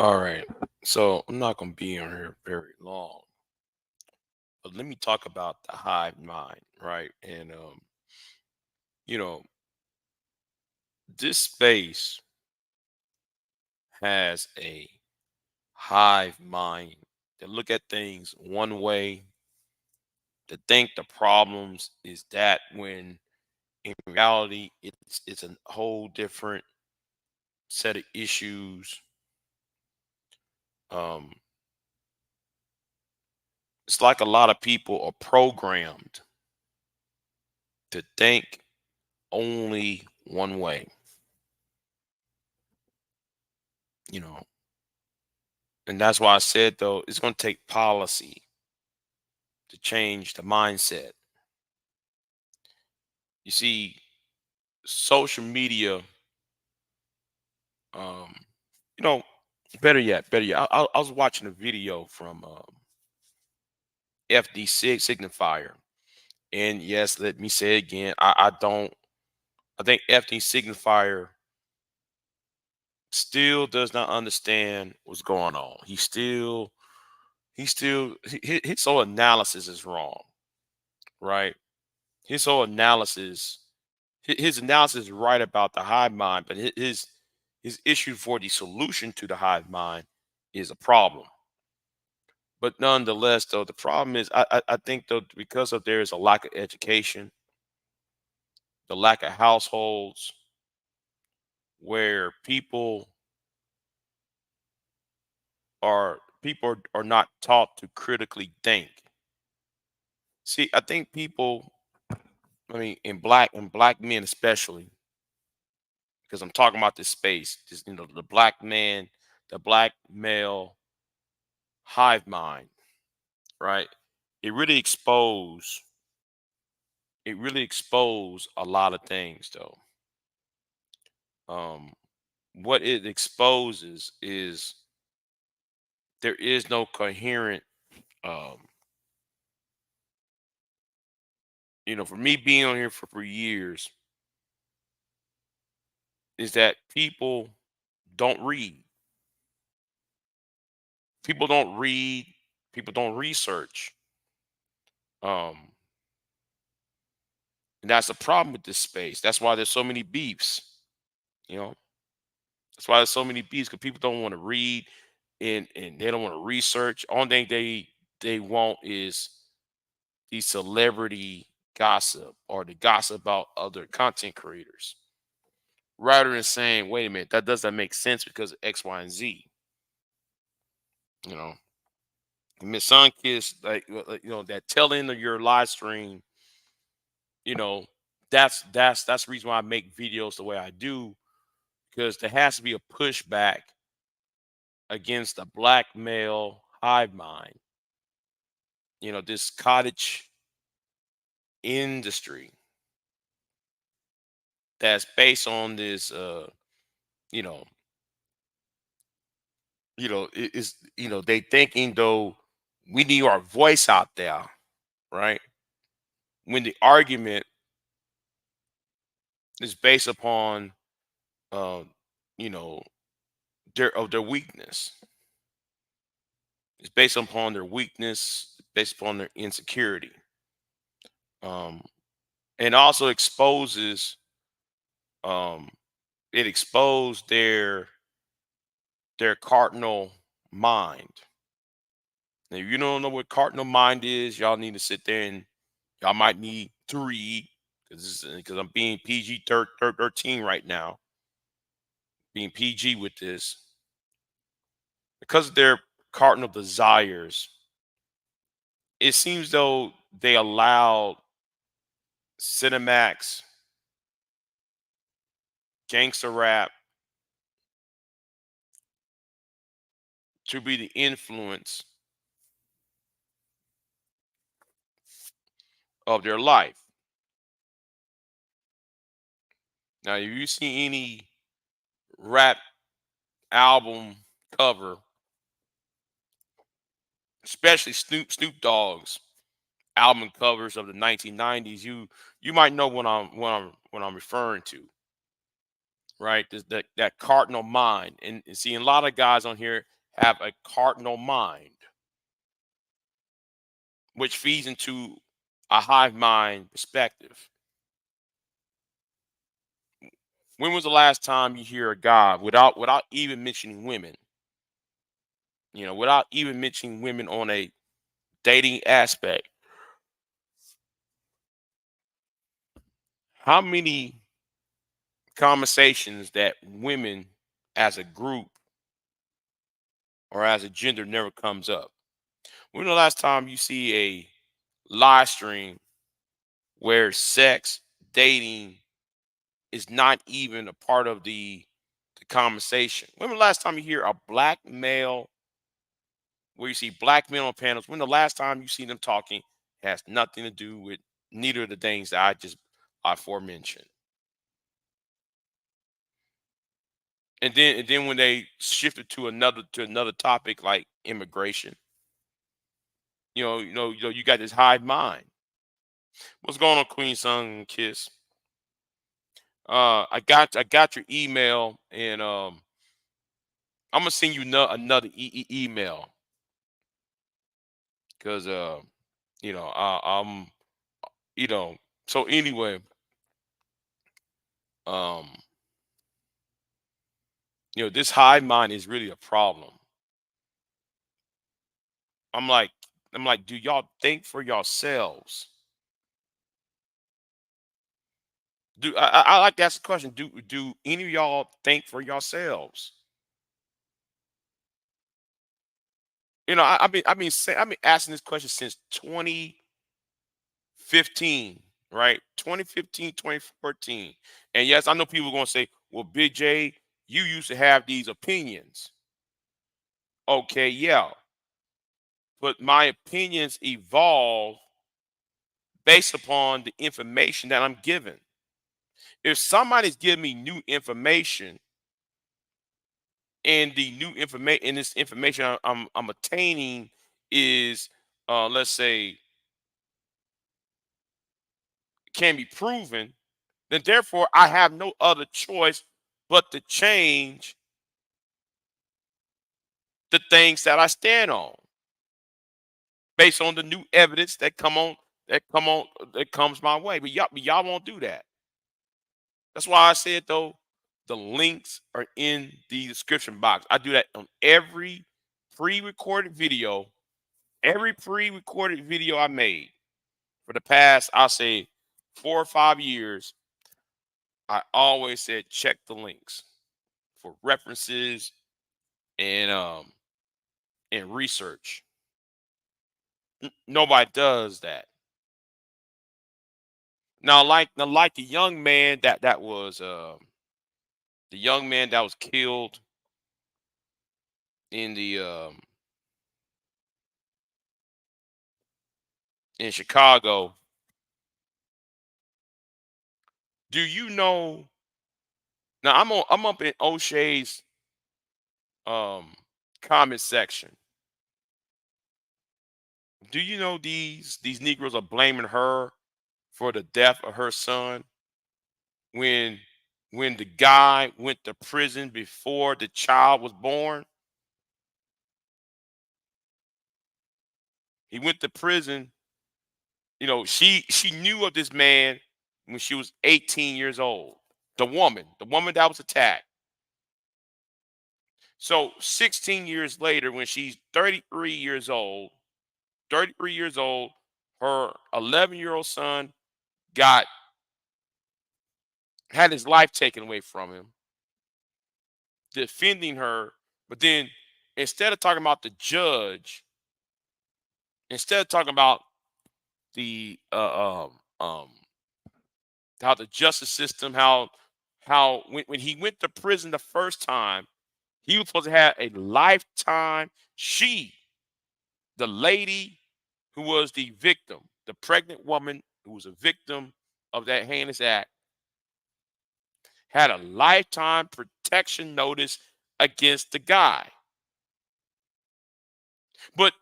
All right. So I'm not going to be on here very long, but let me talk about the hive mind, right? And you know, this space has a hive mind to look at things one way, to think the problems is that when in reality it's a whole different set of issues. Um, it's like a lot of people are programmed to think only one way, you know. And that's why I said though it's going to take policy to change the mindset. You see, social media, um, you know, better yet. I was watching a video from FD6 signifier, and yes, let me say it again. I don't. I think FD signifier still does not understand what's going on. His whole analysis is wrong, right? His whole analysis, his analysis is right about the hive mind, but his issue for the solution to the hive mind is a problem. But nonetheless, though, the problem is I think though because of there is a lack of education, the lack of households where people are not taught to critically think. See, I think people, I mean, in black men especially, because I'm talking about this space, just the black man, the black male hive mind, right? It really expose it really expose a lot of things though. Um, what it exposes is there is no coherent, um, for me being on here for years, is that don't read. People don't read, people don't research. Um, and that's a problem with this space. That's why there's so many beefs, you know. That's why there's so many beefs because people don't want to read and they don't want to research. Only thing they want is the celebrity gossip or the gossip about other content creators, rather than saying, "Wait a minute, that doesn't make sense because of X, Y, and Z." You know, Miss Sunkiss, that telling of your live stream. You know, that's the reason why I make videos the way I do, because there has to be a pushback against the black male hive mind. This cottage industry that's based on this, you know, they thinking though we need our voice out there, right? When the argument is based upon, uh, you know, their weakness. It's based upon their weakness, based upon their insecurity, um, and also um, it exposed their cardinal mind. Now, if you don't know what cardinal mind is, y'all need to sit there and y'all might need to read because I'm being PG 13 right now, being PG with this because of their cardinal desires. It seems though they allowed Cinemax, gangster rap to be the influence of their life. Now, if you see any rap album cover, especially Snoop Dogg's album covers of the 1990s, you might know what I'm referring to. right? That cardinal mind, and seeing a lot of guys on here have a cardinal mind, which feeds into a hive mind perspective. When was the last time you hear a guy without even mentioning women, without even mentioning women on a dating aspect? How many conversations that women as a group or as a gender never comes up? When the last time you see a live stream where sex, dating is not even a part of the conversation? When the last time you hear a black male, where you see black men on panels, when the last time you see them talking has nothing to do with neither of the things that I aforementioned? And then when they shifted to another topic like immigration, you got this hive mind. What's going on, Queen Sung and Kiss? I got your email, and I'm gonna send you another email because I'm you know. So anyway, um, this hive mind is really a problem. I'm like, do y'all think for yourselves? I like to ask the question? Do any of y'all think for yourselves? I've been asking this question since 2015, right? 2015, 2014. And yes, I know people are gonna say, well, Big J, you used to have these opinions. Okay, yeah, but my opinions evolve based upon the information that I'm given. If somebody's giving me new information, and the new information and this information I'm attaining is, let's say, can be proven, then therefore I have no other choice but to change the things that I stand on based on the new evidence that comes my way. But y'all won't do that. That's why I said, though, the links are in the description box. I do that on every pre-recorded video, I made for the past, I'll say, 4 or 5 years. I always said check the links for references and research. Nobody does that. Now, like the young man that was killed in the in Chicago. Do you know? Now I'm up in O'Shea's um comment section. Do you know these Negroes are blaming her for the death of her son when the guy went to prison before the child was born? He went to prison. She knew of this man when she was 18 years old. The woman that was attacked. So 16 years later, when she's 33 years old, her 11-year-old son got had his life taken away from him, defending her. But then, instead of talking about the judge, instead of talking about the how the justice system, how when he went to prison the first time, he was supposed to have a lifetime. The lady who was the victim, the pregnant woman who was a victim of that heinous act, had a lifetime protection notice against the guy. But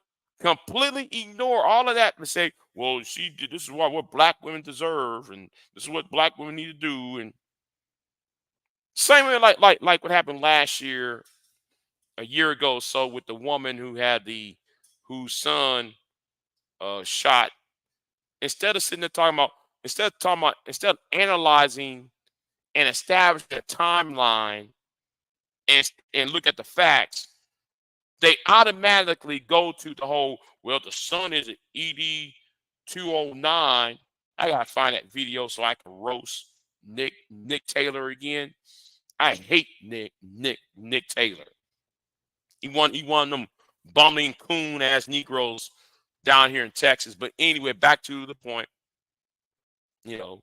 completely ignore all of that and say, well, she did this is what black women deserve, and this is what black women need to do. And Same way like what happened last year, a year ago, so with the woman who had the whose son shot. Instead of sitting there talking about, instead of analyzing and establishing a timeline and look at the facts, they automatically go to the whole, well, the son is an ED 209. I gotta find that video so I can roast Nick Taylor again. I hate Nick Taylor. He one of them bumbling coon ass Negroes down here in Texas. But anyway, back to the point. You know,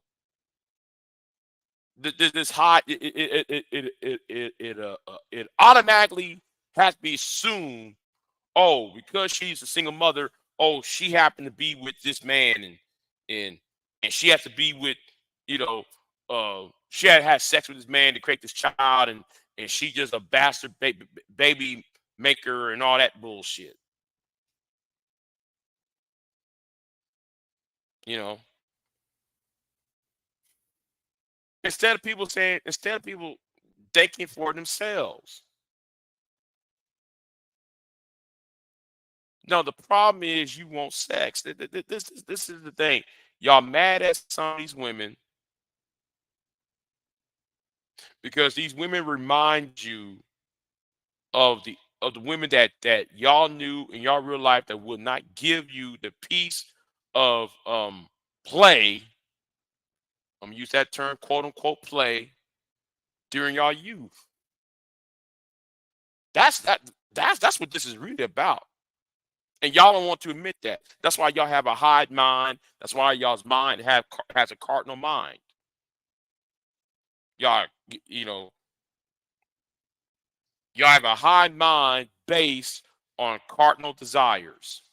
this hot it automatically has to be assumed. Oh, because she's a single mother. Oh, she happened to be with this man, and and she has to be with, you know, she had sex with this man to create this child, and she just a bastard baby maker and all that bullshit. You know, instead of people thinking for themselves. No, the problem is you want sex. This is the thing. Y'all mad at some of these women because these women remind you of the women that y'all knew in y'all real life that will not give you the piece of play. I'm gonna use that term, quote unquote, play during y'all youth. That's that. That's what this is really about. And y'all don't want to admit that. That's why y'all have a hive mind. That's why y'all's mind has a cardinal mind. Y'all, you know, y'all have a hive mind based on cardinal desires.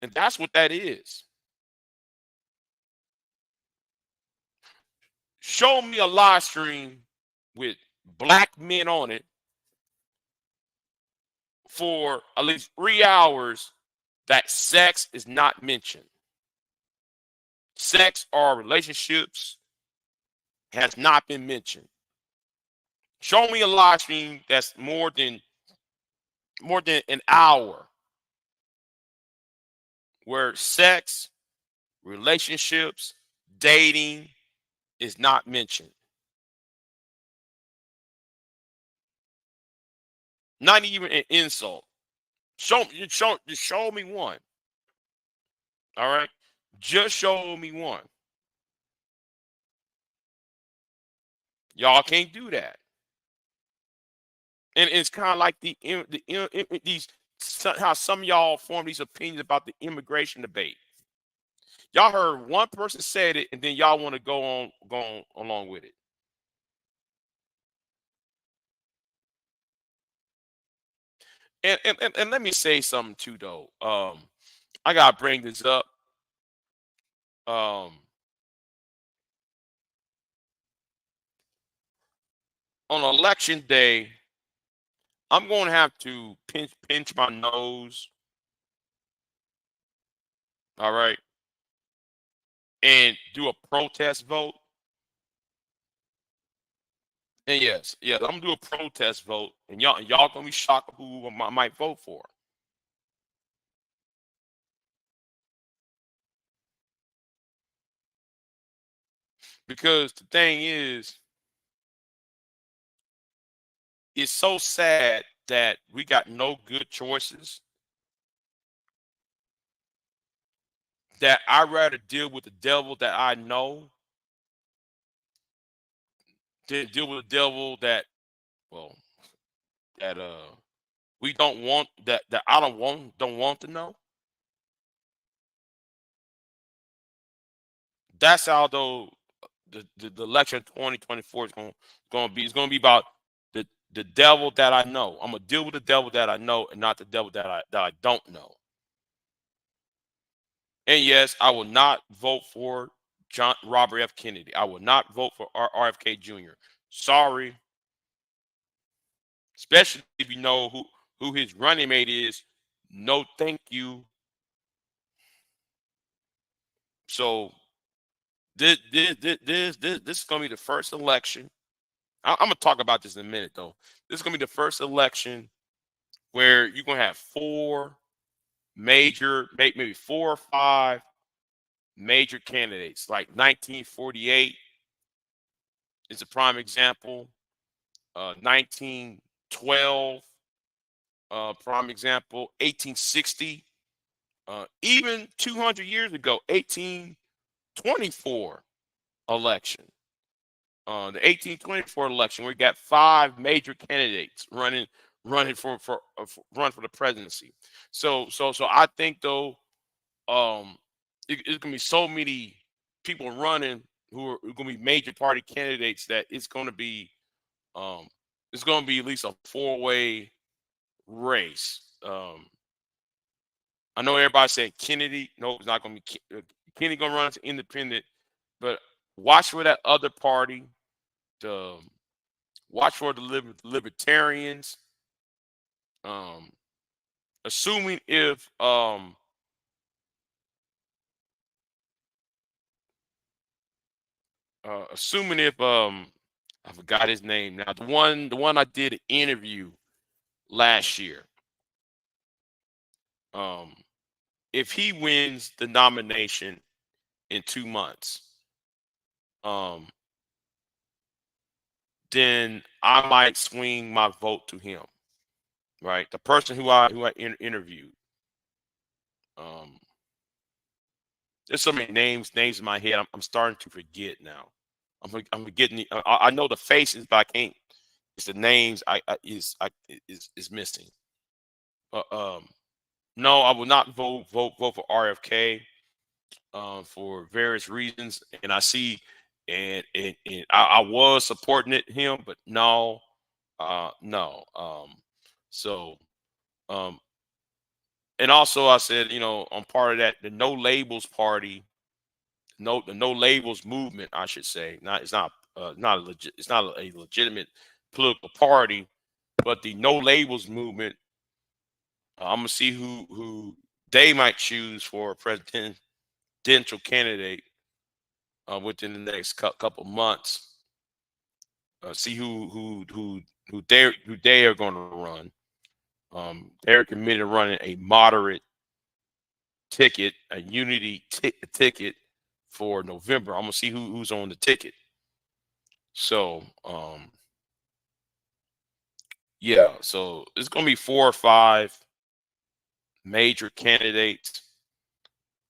And that's what that is. Show me a live stream with black men on it for at least 3 hours that sex is not mentioned. Sex or relationships has not been mentioned. Show me a live stream that's more than an hour where sex, relationships, dating is not mentioned. Not even an insult. Just show me one. All right. Just show me one. Y'all can't do that. And it's kind of like these how some of y'all form these opinions about the immigration debate. Y'all heard one person said it, and then y'all want to go on along with it. And let me say something too, though. I gotta bring this up. Um, on election day, I'm going to have to pinch my nose. All right, and do a protest vote. And yes, I'm gonna do a protest vote, and y'all gonna be shocked who I might vote for. Because the thing is, it's so sad that we got no good choices. That I'd rather deal with the devil that I know than deal with the devil that, well, that we don't want, that I don't want to know. That's how though the election 2024 is going to be. It's going to be about the devil that I know. I'm gonna deal with the devil that I know and not the devil that I don't know. And yes, I will not vote for John Robert F. Kennedy. I will not vote for RFK Jr. Sorry, especially if you know who his running mate is. No, thank you. So This is gonna be the first election. I'm gonna talk about this in a minute, though. This is gonna be the first election where you're gonna have four major, maybe four or five major candidates. Like 1948 is a prime example. 1912, prime example. 1860, even 200 years ago, 1824 election. The 1824 election, we got five major candidates running run for the presidency. So I think though, it's gonna be so many people running who are gonna be major party candidates that um it's gonna be at least a four-way race. I know everybody saying Kennedy. No, it's not gonna be Kennedy gonna run as independent, but watch for that other party. The Watch for the libertarians. Um, assuming if assuming if I forgot his name now. The one I did an interview last year. Um, if he wins the nomination in 2 months, um, then I might swing my vote to him. Right, the person who I interviewed. Um, there's so many names in my head. I'm starting to forget now. I'm forgetting. I know the faces, but I can't. It's the names. Is missing. But no, I will not vote for RFK for various reasons, and I see, and I was supporting him, but no, no. So um, and also I said, I'm part of that the No Labels Party, the No Labels movement, I should say. Not a legit. It's not a legitimate political party, but the No Labels movement. I'm gonna see who they might choose for a presidential candidate within the next couple months. See who they are going to run. They're committed to running a moderate ticket, a unity ticket for November. I'm gonna see who's on the ticket. So yeah, so it's gonna be four or five major candidates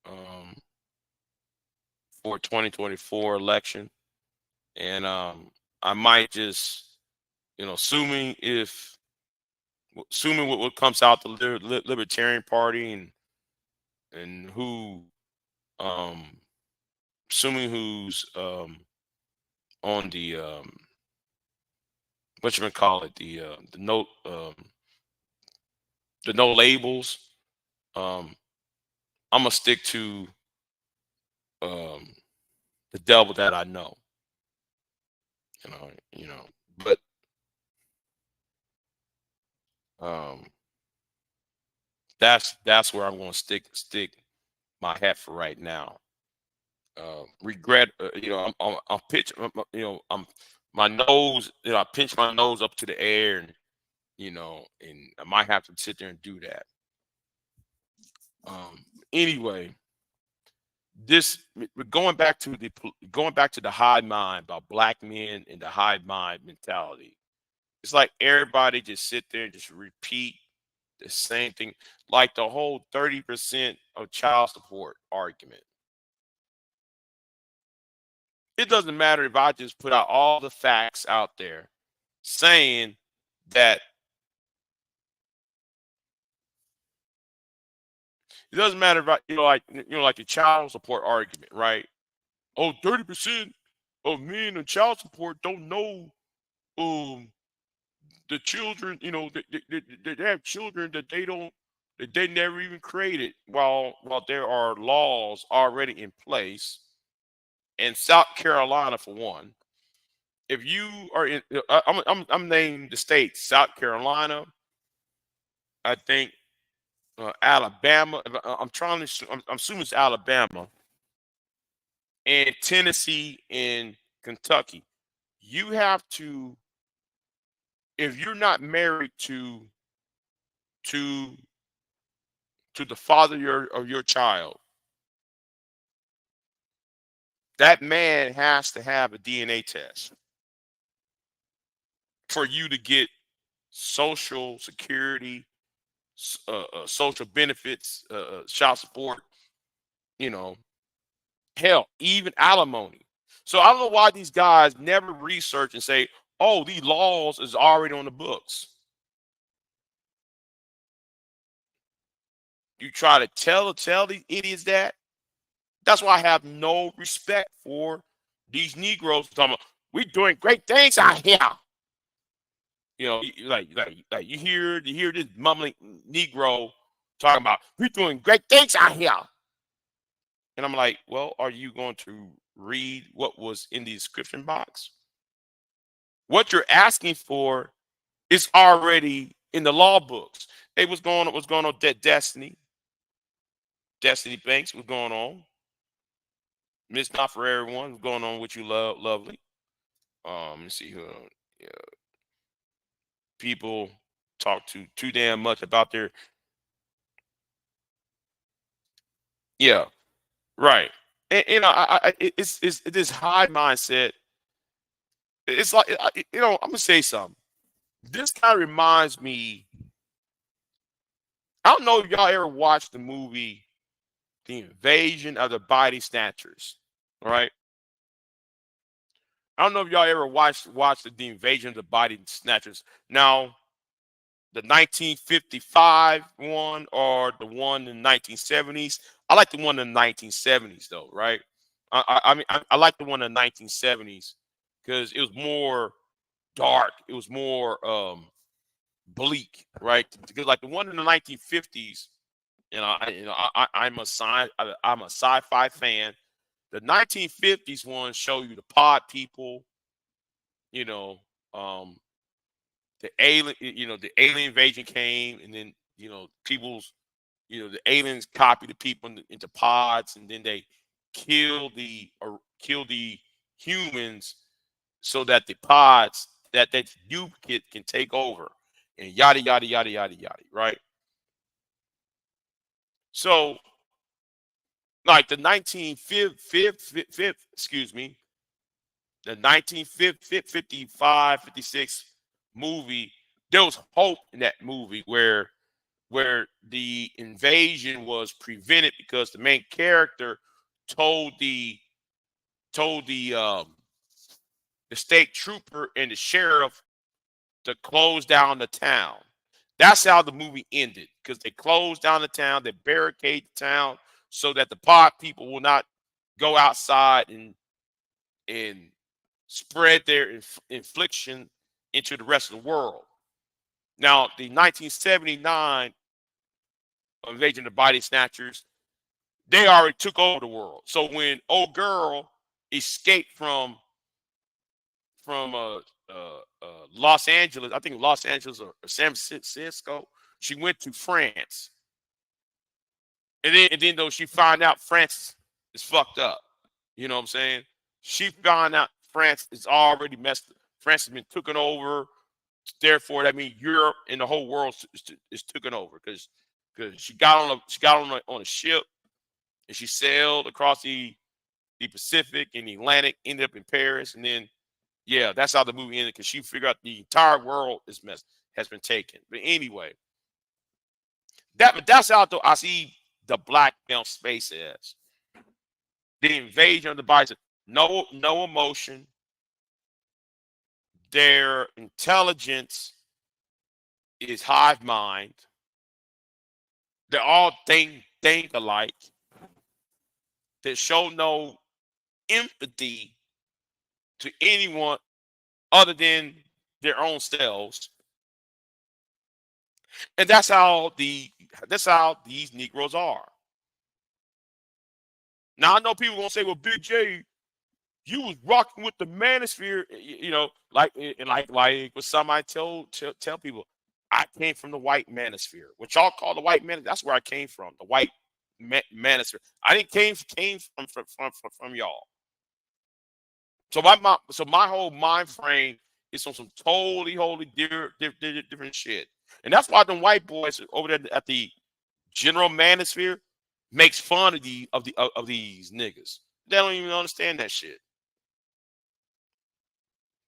um, for 2024 election, and I might just, assuming what comes out the Libertarian Party, and who um, assuming who's on the what you gonna call it, the no labels. Um, I'm gonna stick to um, the devil that I know. But um, that's where I'm gonna stick my hat for right now. Regret, I'm pitch, I'm my nose, I pinch my nose up to the air, and I might have to sit there and do that. Anyway, this we're going back to the hive mind about black men and the hive mind mentality. It's like everybody just sit there and just repeat the same thing, like the whole 30% of child support argument. It doesn't matter if I just put out all the facts out there saying that it doesn't matter if like the child support argument, right? Oh, 30% of men in child support don't know um the children, they have children that they never even created, while there are laws already in place in South Carolina for one. If you are in, I'm naming the states: South Carolina, I think, Alabama. I'm assuming it's Alabama. and Tennessee and Kentucky. You have to, if you're not married to to the father of your child, that man has to have a DNA test for you to get social security, social benefits, child support, you know, hell, even alimony. So I don't know why these guys never research and say, "Oh, these laws is already on the books." You try to tell these idiots that. That's why I have no respect for these Negroes talking about we're doing great things out here. Like you hear this mumbling Negro talking about we're doing great things out here. And I'm like, well, are you going to read what was in the description box? What you're asking for is already in the law books. Hey, what's going on Destiny Banks, what's going on? Miss Not for Everyone, what's going on with you, lovely? Let me see who yeah, people talk too damn much about their yeah, right. And it's this high mindset. It's like I'm gonna say something. This kind of reminds me. I don't know if y'all ever watched the movie The Invasion of the Body Snatchers. All right. I don't know if y'all ever watched the Invasion of the Body Snatchers. Now, the 1955 one or the one in the 1970s. I like the one in the 1970s though, right? I like the one in the 1970s because it was more dark. It was more bleak, right? Because like the one in the 1950s, I'm a sci-fi fan. The 1950s one show you the pod people, you know, um, the alien invasion came, and then the aliens copy the people into pods, and then they kill the humans so that the pods that you can take over, and yada yada yada yada yada, right? So like the 1955, excuse me, the 1955, 56 movie, there was hope in that movie where the invasion was prevented because the main character told the state trooper and the sheriff to close down the town. That's how the movie ended because they closed down the town, they barricade the town so that the pod people will not go outside and spread their infliction into the rest of the world. Now, the 1979 invasion of the body snatchers, they already took over the world. So when old girl escaped from Los Angeles, I think Los Angeles or San Francisco, she went to France, and then though she found out France is fucked up, you know what I'm saying? She found out France is already messed. France has been taken over. Therefore, that means Europe and the whole world is taken over because she got on a ship and she sailed across the Pacific and the Atlantic, ended up in Paris, and then yeah, that's how the movie ended because she figured out the entire world is messed has been taken. But anyway, that's how I see the black male space as the invasion of the bison. No emotion. Their intelligence is hive mind. They all think alike. They show no empathy to anyone other than their own selves. And that's how these Negroes are. Now I know people gonna say, "Well, Big J, you was rocking with the manosphere," like and like what somebody tell people. I came from the white manosphere, what y'all call the white man. That's where I came from, the white manosphere. I didn't came from y'all. So my whole mind frame is on some totally different shit. And that's why them white boys over there at the general manosphere makes fun of of these niggas. They don't even understand that shit.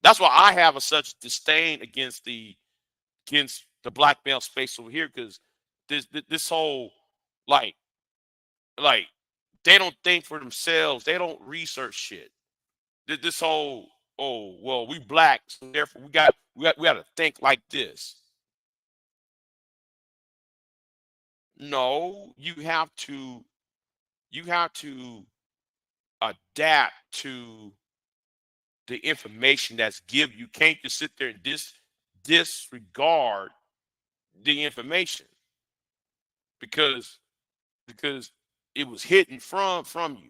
That's why I have a such disdain against the black male space over here, because this whole like like they don't think for themselves. They don't research shit. This whole, oh well, we black, so therefore we got to think like this. No, you have to adapt to the information that's given. You can't just sit there and disregard the information because because it was hidden from you.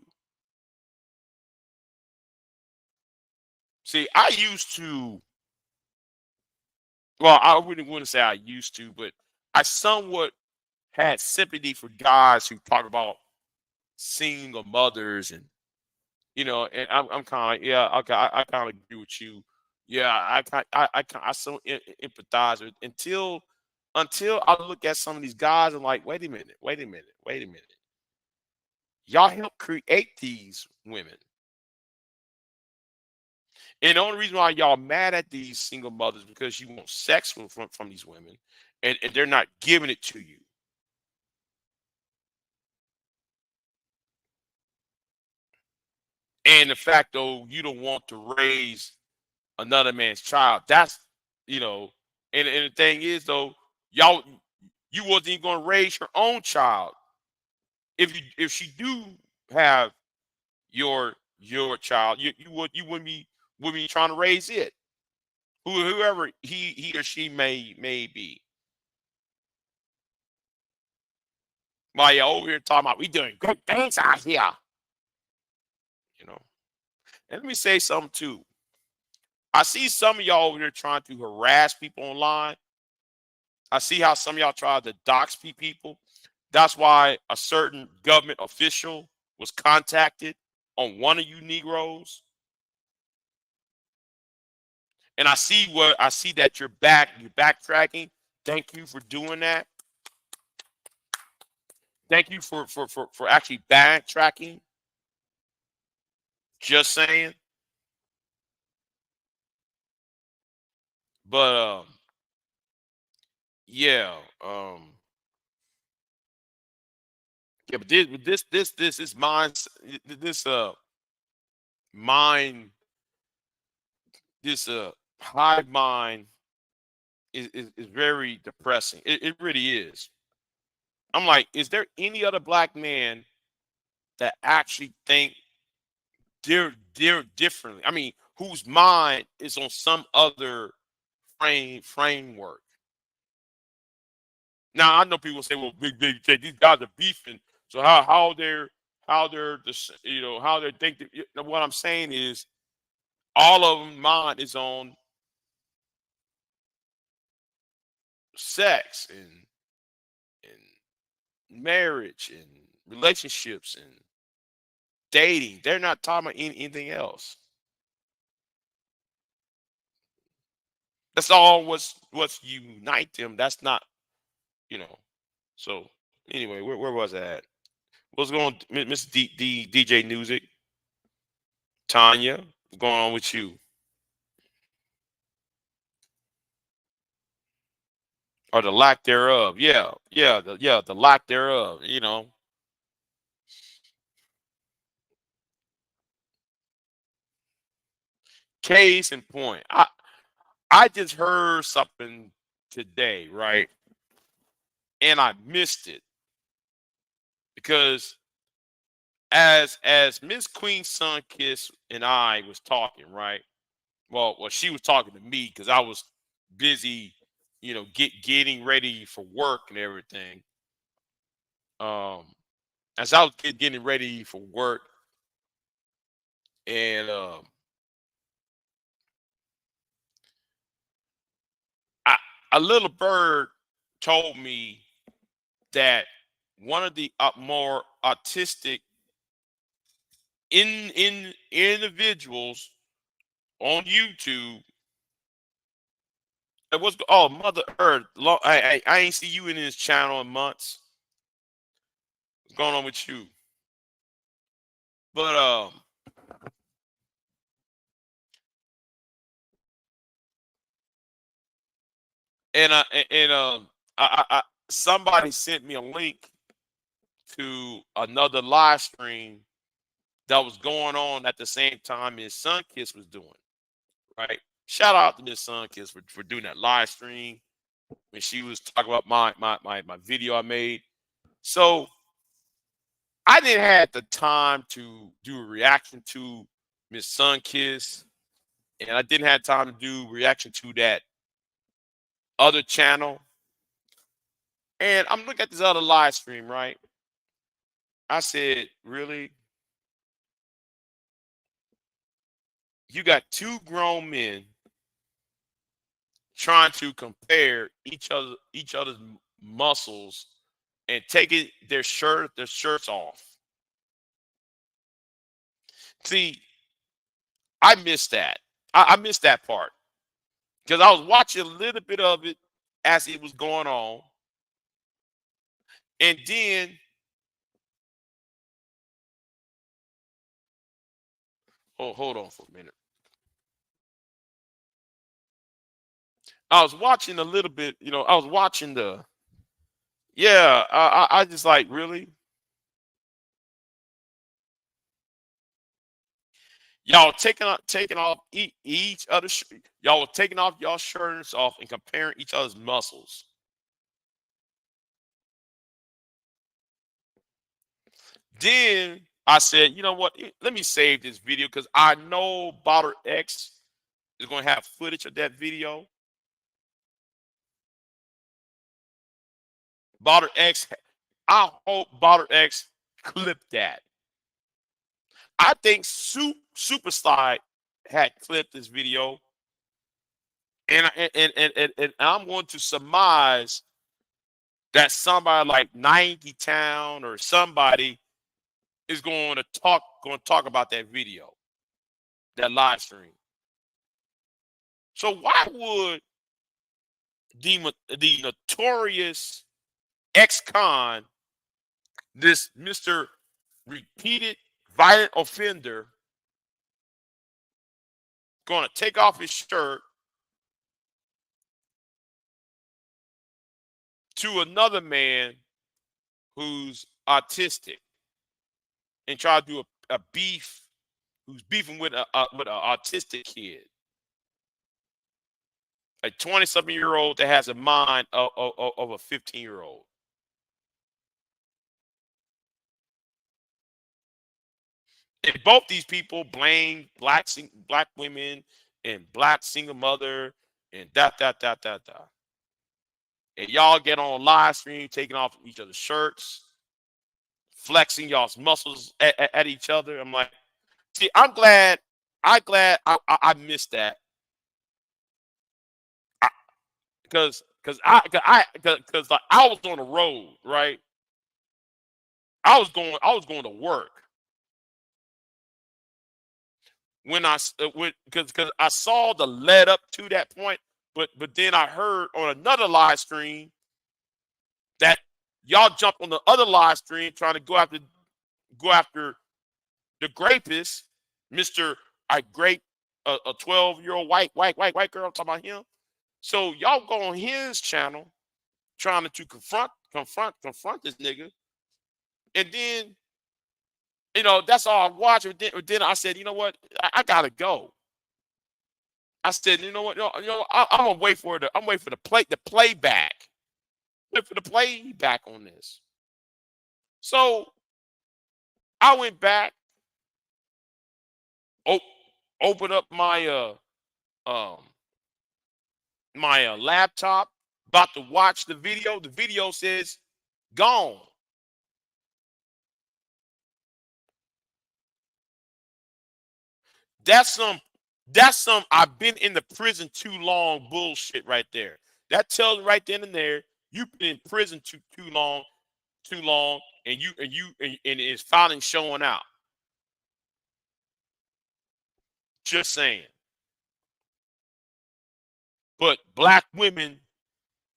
See, I used to, well, I wouldn't say I used to, but I somewhat had sympathy for guys who talk about single mothers, and and I'm kind of, yeah, okay, I kind of agree with you. Yeah, I so empathize with, until I look at some of these guys and like, wait a minute, y'all help create these women, and the only reason why y'all mad at these single mothers because you want sex from these women, and they're not giving it to you. And the fact, though, you don't want to raise another man's child. That's, you know, and the thing is, though, y'all, you wasn't even gonna raise your own child. If she do have your child, you wouldn't be trying to raise it. Whoever he or she may be. While you over here talking about we doing good things out here, you know. And let me say something too. I see some of y'all over there trying to harass people online. I see how some of y'all try to dox people. That's why a certain government official was contacted on one of you Negroes. And I see that you're backtracking. Thank you for doing that. Thank you for actually backtracking. Just saying. But yeah, yeah, but this is mine. This mind this hive mind is very depressing. It really is. I'm like, is there any other black man that actually think they're differently? I mean, whose mind is on some other framework? Now I know people say, well, big J, these guys are beefing. So how they're how they think that, what I'm saying is all of them mind is on sex and marriage and relationships and dating. They're not talking about anything else. That's all what's unite them. That's not, you know. So anyway, where was I at? What's going on, Miss DJ Music? Tanya, what's going on with you? Or the lack thereof. Yeah, the lack thereof, Case in point. I just heard something today, right? And I missed it because as Miss Queen Sunkiss and I was talking, right? Well, she was talking to me because I was busy, getting ready for work and everything. Um, as I was getting ready for work, and I, a little bird told me that one of the more autistic in individuals on YouTube. Hey, oh, Mother Earth? I ain't see you in this channel in months. What's going on with you? But somebody sent me a link to another live stream that was going on at the same time Miss Sunkiss was doing. Right. Shout out to Miss Sunkiss for doing that live stream when she was talking about my video I made. So I didn't have the time to do a reaction to Miss Sunkiss, and I didn't have time to do reaction to that other channel. And I'm looking at this other live stream, right? I said, really? You got two grown men trying to compare each other's muscles and taking their shirts off. See, I missed that. I missed that part because I was watching a little bit of it as it was going on, and then hold on for a minute. I was watching a little bit. I was watching the. Yeah, I just like really. Y'all taking off each other's. Y'all were taking off y'all shirts off and comparing each other's muscles. Then I said, you know what? Let me save this video because I know Botter X is going to have footage of that video. Botter X, I hope Botter X clipped that. I think Superslide had clipped this video, and I'm going to surmise that somebody like 90 Town or somebody is going to talk about that video, that live stream. So why would the notorious ex-con, this Mr. Repeated Violent Offender, going to take off his shirt to another man who's autistic and try to do a beef, who's beefing with an autistic kid, a 20-something-year-old that has a mind of a 15-year-old. And both these people blame black women and black single mother and that. And y'all get on live stream taking off each other's shirts, flexing y'all's muscles at each other. I'm like, see, I'm glad I missed that. Because like I was on the road, right? I was going to work when because I saw the lead up to that point, but then I heard on another live stream that y'all jumped on the other live stream trying to go after the grapist, Mr. I grape a 12-year-old white girl. I'm talking about him. So y'all go on his channel trying to confront this nigga. And then, that's all I watched. Then I said, you know what? I gotta go. I said, you know what? I'm gonna wait for I'm waiting for the playback. Wait for the playback on this. So I went back, opened up my laptop, about to watch the video. The video says gone. That's some I've been in the prison too long bullshit right there. That tells right then and there you've been in prison too long, and it's finally showing out. Just saying. But black women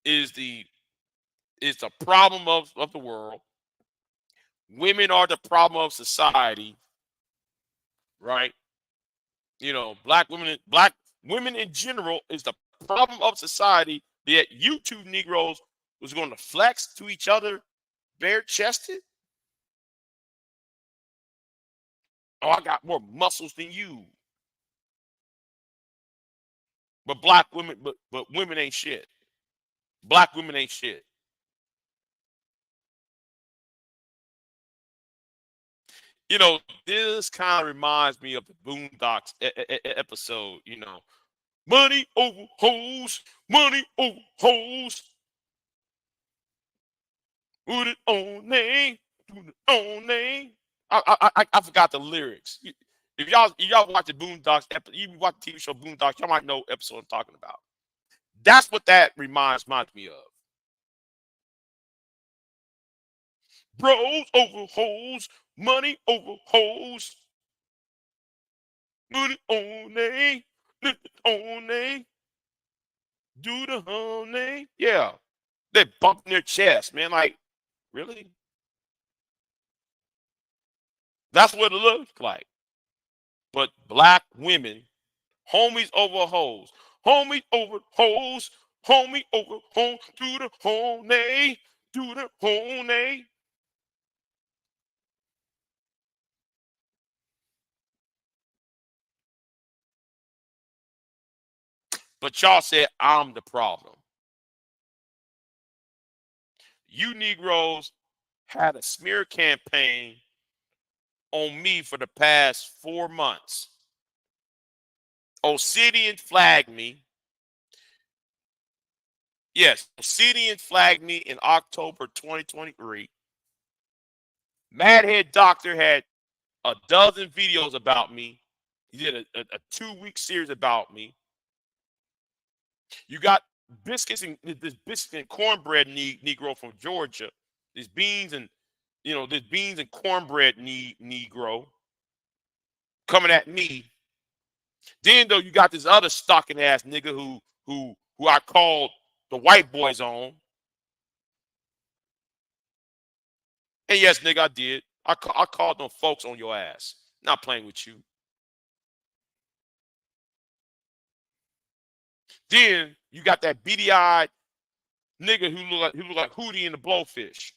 is the problem of the world. Women are the problem of society, right? Black women in general is the problem of society. That you two Negroes was going to flex to each other bare chested. Oh, I got more muscles than you. But women ain't shit. Black women ain't shit. This kind of reminds me of the Boondocks episode. Money over hoes, money over hoes. Put it on name, do it on name. I forgot the lyrics. If y'all watch the Boondocks, you watch the TV show Boondocks, y'all might know what episode I'm talking about. That's what that reminds me of. Bros over hoes, money over hoes. Put it on name, put it on name, do the whole name. Yeah, they're bumping their chest, man. Like, really? That's what it looks like. But black women, homies over hoes, homies over hoes, homie over home, do the whole name, do the whole name. But y'all said I'm the problem. You Negroes had a smear campaign on me for the past 4 months. Obsidian flagged me. Yes, Obsidian flagged me in October 2023. Madhead Doctor had a dozen videos about me. He did a 2-week series about me. You got this biscuits and cornbread Negro from Georgia. This beans and this beans and cornbread Negro coming at me. Then though you got this other stocking ass nigga who I called the white boys on. And yes, nigga, I did. I called them folks on your ass. Not playing with you. Then you got that beady-eyed nigga who look like Hootie and the Blowfish.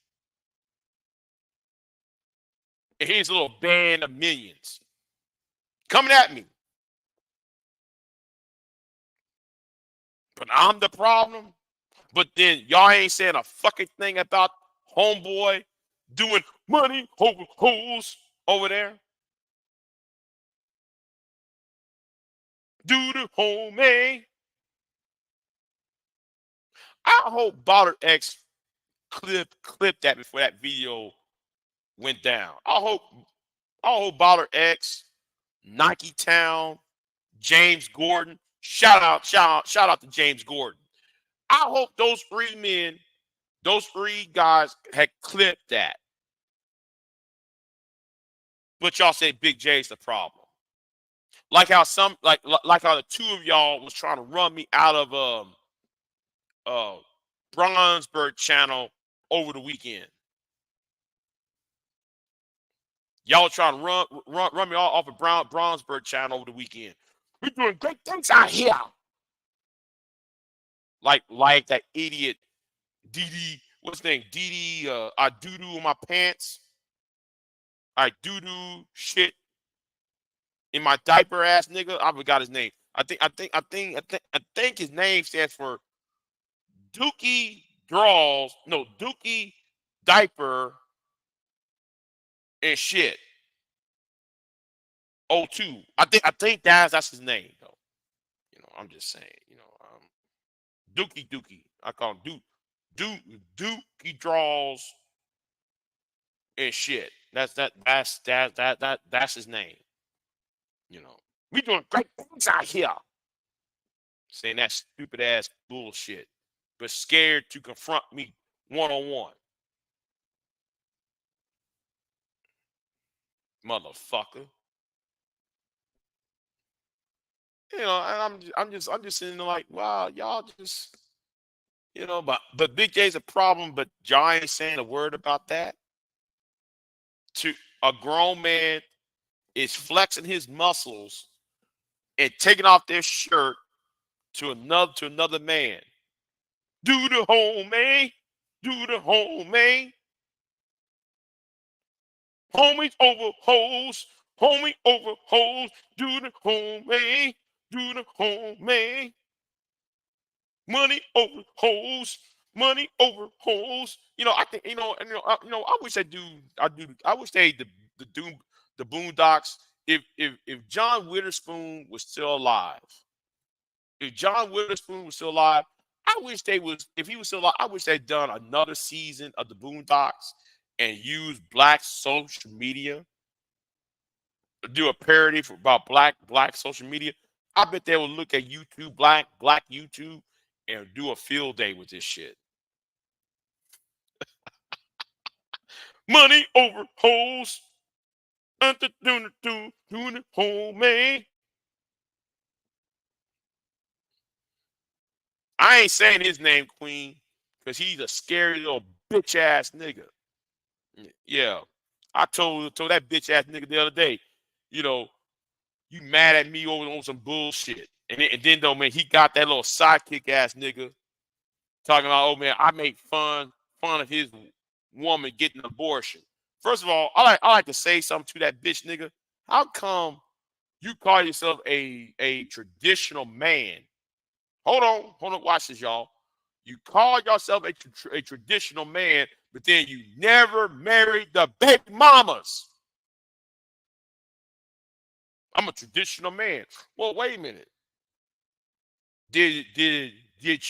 And here's a little band of minions coming at me. But I'm the problem. But then y'all ain't saying a fucking thing about homeboy doing money over hoes over there. Do the homie. I hope Baller X clip that before that video went down. I hope Baller X, Nike Town, James Gordon. Shout out to James Gordon. I hope those three guys had clipped that. But y'all say Big J's the problem. Like how how the two of y'all was trying to run me out of uh Bronzeburg channel over the weekend. Y'all trying to run me off of Bronzeburg channel over the weekend. We're doing great things out here. Like that idiot DD, what's his name? DD I doo doo in my pants. I doo doo shit in my diaper ass nigga. I forgot his name. I think his name stands for Dookie Draws. No, Dookie Diaper and shit. O2. I think that's his name though. I'm just saying. Dookie. I call him Dookie Draws and shit. That's his name. We doing great things out here. Saying that stupid ass bullshit, but scared to confront me one on one. Motherfucker. And I'm just sitting there like, wow, y'all just, but Big J's a problem, but John ain't saying a word about that. To a grown man is flexing his muscles and taking off their shirt to another man. Do the home man, do the home man. Homies over hoes, homie over hoes. Do the home man, do the home man. Money over hoes, money over hoes. I think I wish I wish the do the Boondocks. If John Witherspoon was still alive, if John Witherspoon was still alive, I wish they was if he was still alive, I wish they'd done another season of the Boondocks and used black social media, do a parody about black social media. I bet they would look at YouTube, black YouTube, and do a field day with this shit. Money over hoes. Doing the whole man. I ain't saying his name, Queen, because he's a scary little bitch ass nigga. Yeah. I told that bitch ass nigga the other day, you know, you mad at me over on some bullshit. And then though, man, he got that little sidekick ass nigga talking about, oh man, I make fun of his woman getting an abortion. First of all, I like to say something to that bitch nigga. How come you call yourself a traditional man? Hold on, watch this, y'all. You call yourself a traditional man, but then you never married the baby mamas. I'm a traditional man. Well, wait a minute. Did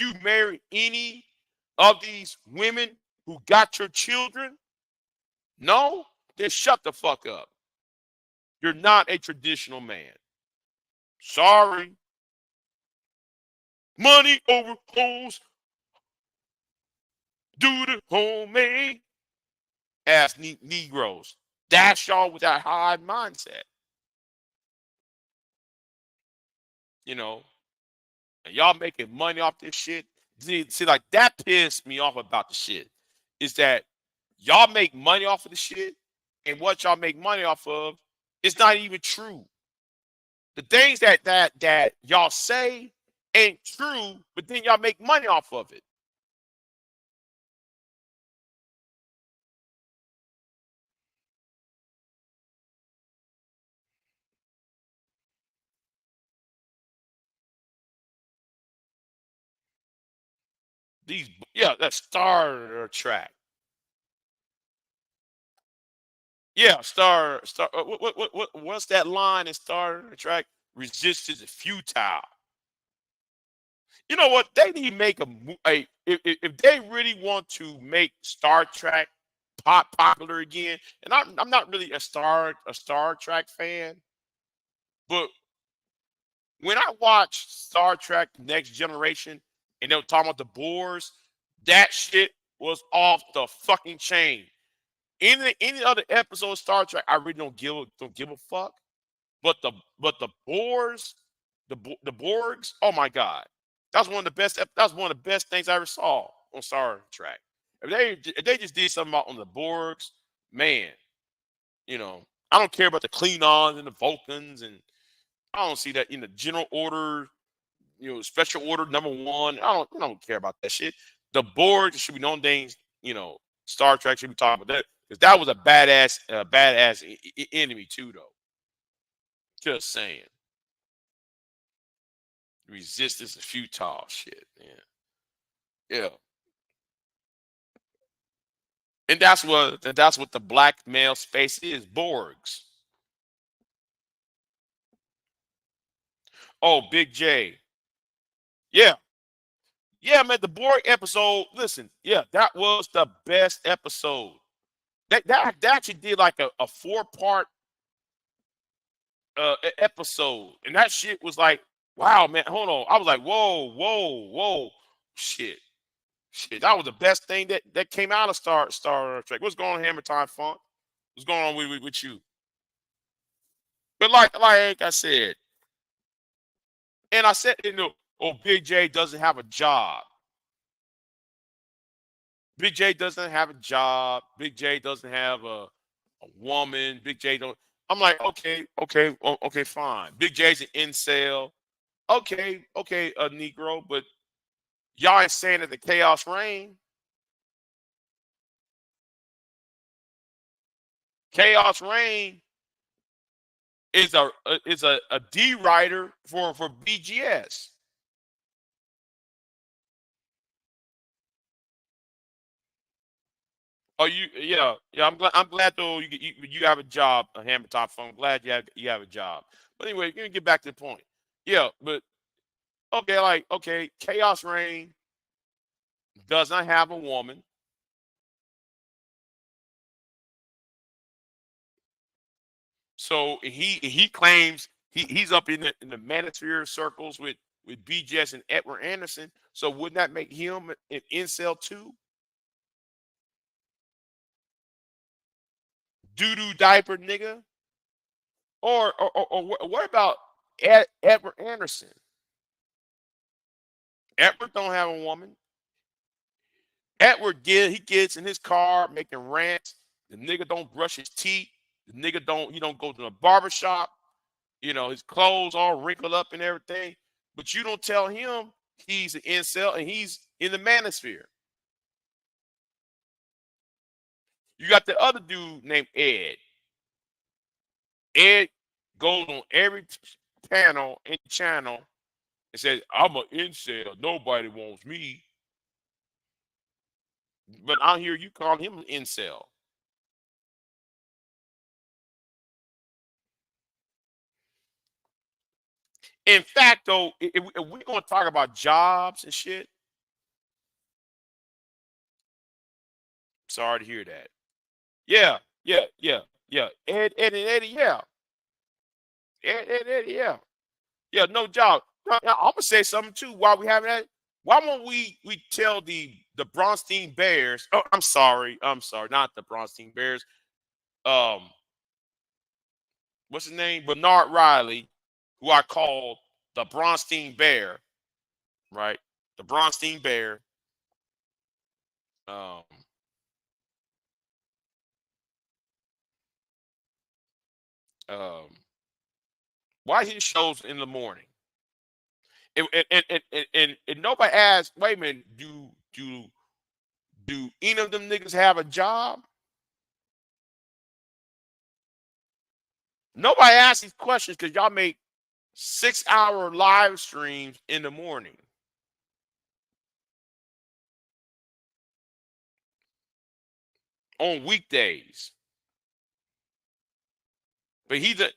you marry any of these women who got your children? No? Then shut the fuck up. You're not a traditional man. Sorry. Money over hoes. Do the homemade ass Negroes. That's y'all with that high mindset. You know, and y'all making money off this shit. See, like that pissed me off about the shit. Is that y'all make money off of the shit, and what y'all make money off of is not even true. The things that y'all say ain't true, but then y'all make money off of it. Yeah, that Star Trek. Yeah, Star. What's that line in Star Trek? Resistance is futile. You know what? They need to make if they really want to make Star Trek popular again. And I'm not really a Star Trek fan, but when I watched Star Trek Next Generation and they were talking about the Boers, that shit was off the fucking chain. Any other episode of Star Trek, I really don't give a fuck. But the Boers, the Borgs, oh my god, that's one of the best things I ever saw on Star Trek. If they just did something on the Borgs, man, I don't care about the Klingons and the Vulcans, and I don't see that in the General Order, Special Order Number 1. I don't care about that shit. The Borg should be known things. Star Trek should be talking about that because that was a badass enemy too, though. Just saying, resistance is futile shit, man. Yeah, and that's what the black male space is. Borgs. Oh, Big J. Yeah, yeah, man. The Borg episode. Listen, yeah, that was the best episode. That actually did like a 4-part episode, and that shit was like, wow, man. Hold on, I was like, whoa, shit, shit. That was the best thing that came out of Star Trek. What's going on, Hammer Time Funk? What's going on with you? But like I said, And I said, oh, Big J doesn't have a job. Big J doesn't have a job. Big J doesn't have a woman. Big J don't. I'm like, okay, okay, okay, fine. Big J's an incel. Okay, okay, a Negro, but y'all ain't saying that the chaos reign. Chaos reign is a D writer for BGS. Oh, yeah. I'm glad though you have a job, a hammer top phone. I'm glad you have a job. But anyway, let me get back to the point. Yeah, but okay, like okay, Chaos Reign does not have a woman. So he claims he's up in the manosphere circles with BGS and Edward Anderson. So wouldn't that make him an incel too? Doo doo diaper nigga. Or what about Edward Anderson? Edward don't have a woman. He gets in his car making rants. The nigga don't brush his teeth. The nigga don't go to the barber shop. His clothes all wrinkled up and everything. But you don't tell him he's an incel and he's in the manosphere. You got the other dude named Ed. Ed goes on every panel and channel and says, I'm an incel. Nobody wants me. But out here you call him an incel. In fact, though, if we're going to talk about jobs and shit, sorry to hear that. Yeah, yeah, yeah, yeah. Ed, and Eddie, yeah. Eddie, yeah. Yeah, no job. I'm gonna say something too. While we having that, why won't we tell the Bronstein Bears? Oh, I'm sorry, not the Bronstein Bears. Um, what's his name? Bernard Riley, who I call the Bronstein Bear, right? The Bronstein Bear. Um, um, why his shows in the morning? And nobody asked, wait a minute, do any of them niggas have a job? Nobody asked these questions because y'all make 6-hour live streams in the morning on weekdays. But he's a